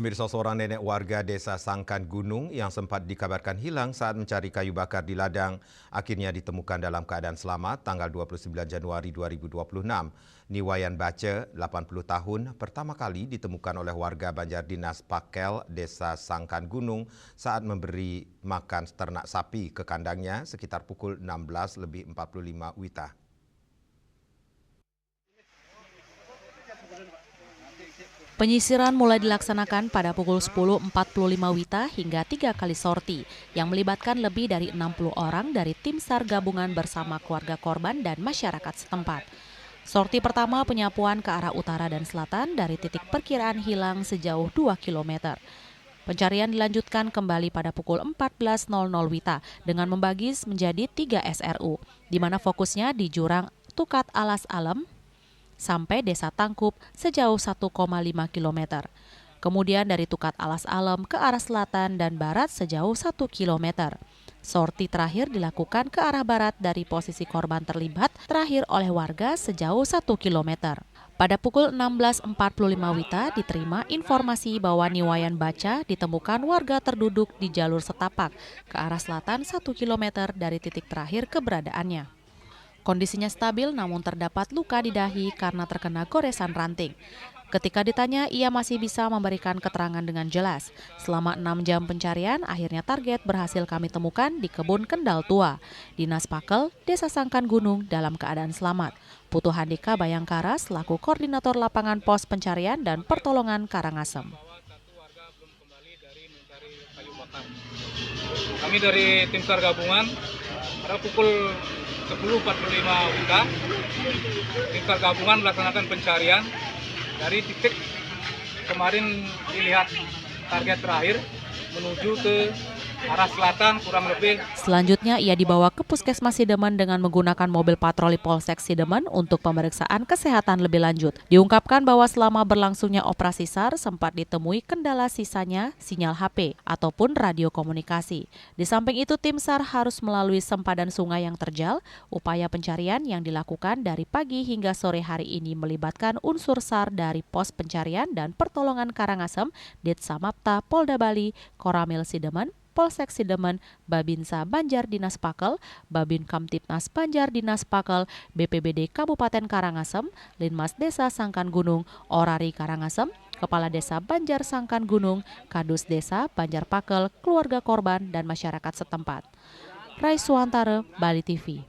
Pemirsa, seorang nenek warga desa Sangkan Gunung yang sempat dikabarkan hilang saat mencari kayu bakar di ladang akhirnya ditemukan dalam keadaan selamat tanggal 29 Januari 2026. Niwayan Bace, 80 tahun, pertama kali ditemukan oleh warga Banjardinas Pakel, desa Sangkan Gunung saat memberi makan ternak sapi ke kandangnya sekitar pukul 16.45 WITA. Penyisiran mulai dilaksanakan pada pukul 10.45 WITA hingga 3 kali sorti yang melibatkan lebih dari 60 orang dari tim SAR gabungan bersama keluarga korban dan masyarakat setempat. Sorti pertama penyapuan ke arah utara dan selatan dari titik perkiraan hilang sejauh 2 km. Pencarian dilanjutkan kembali pada pukul 14.00 WITA dengan membagi menjadi 3 SRU, di mana fokusnya di jurang Tukat Alas Alem sampai Desa Tangkup sejauh 1,5 km. Kemudian dari Tukat Alas Alem ke arah selatan dan barat sejauh 1 km. Sorti terakhir dilakukan ke arah barat dari posisi korban terlibat terakhir oleh warga sejauh 1 km. Pada pukul 16.45 WITA diterima informasi bahwa Niwayan Baca ditemukan warga terduduk di jalur setapak ke arah selatan 1 km dari titik terakhir keberadaannya. Kondisinya stabil namun terdapat luka di dahi karena terkena goresan ranting. Ketika ditanya, ia masih bisa memberikan keterangan dengan jelas. Selama 6 jam pencarian, akhirnya target berhasil kami temukan di kebun Kendal Tua, Dinas Pakel, Desa Sangkan Gunung dalam keadaan selamat. Putu Handika Bayangkara selaku Koordinator Lapangan Pos Pencarian dan Pertolongan Karangasem. Kami dari tim SAR gabungan pada pukul 10.45 WITA, tim SAR gabungan melaksanakan pencarian dari titik kemarin dilihat target terakhir menuju ke arah selatan kurang lebih. Selanjutnya ia dibawa ke Puskesmas Sidemen dengan menggunakan mobil patroli Polsek Sidemen untuk pemeriksaan kesehatan lebih lanjut. Diungkapkan bahwa selama berlangsungnya operasi SAR sempat ditemui kendala sisanya sinyal HP ataupun radio komunikasi. Di samping itu tim SAR harus melalui sempadan sungai yang terjal. Upaya pencarian yang dilakukan dari pagi hingga sore hari ini melibatkan unsur SAR dari Pos Pencarian dan Pertolongan Karangasem, Ditsamapta Polda Bali, Koramil Sidemen, Polsek Sidemen, Babinsa Banjardinas Pakel, Babin Kamtipnas Banjardinas Pakel, BPBD Kabupaten Karangasem, Linmas Desa Sangkan Gunung, Orari Karangasem, Kepala Desa Banjar Sangkan Gunung, Kadus Desa Banjar Pakel, keluarga korban dan masyarakat setempat. Rai Suantara, Bali TV.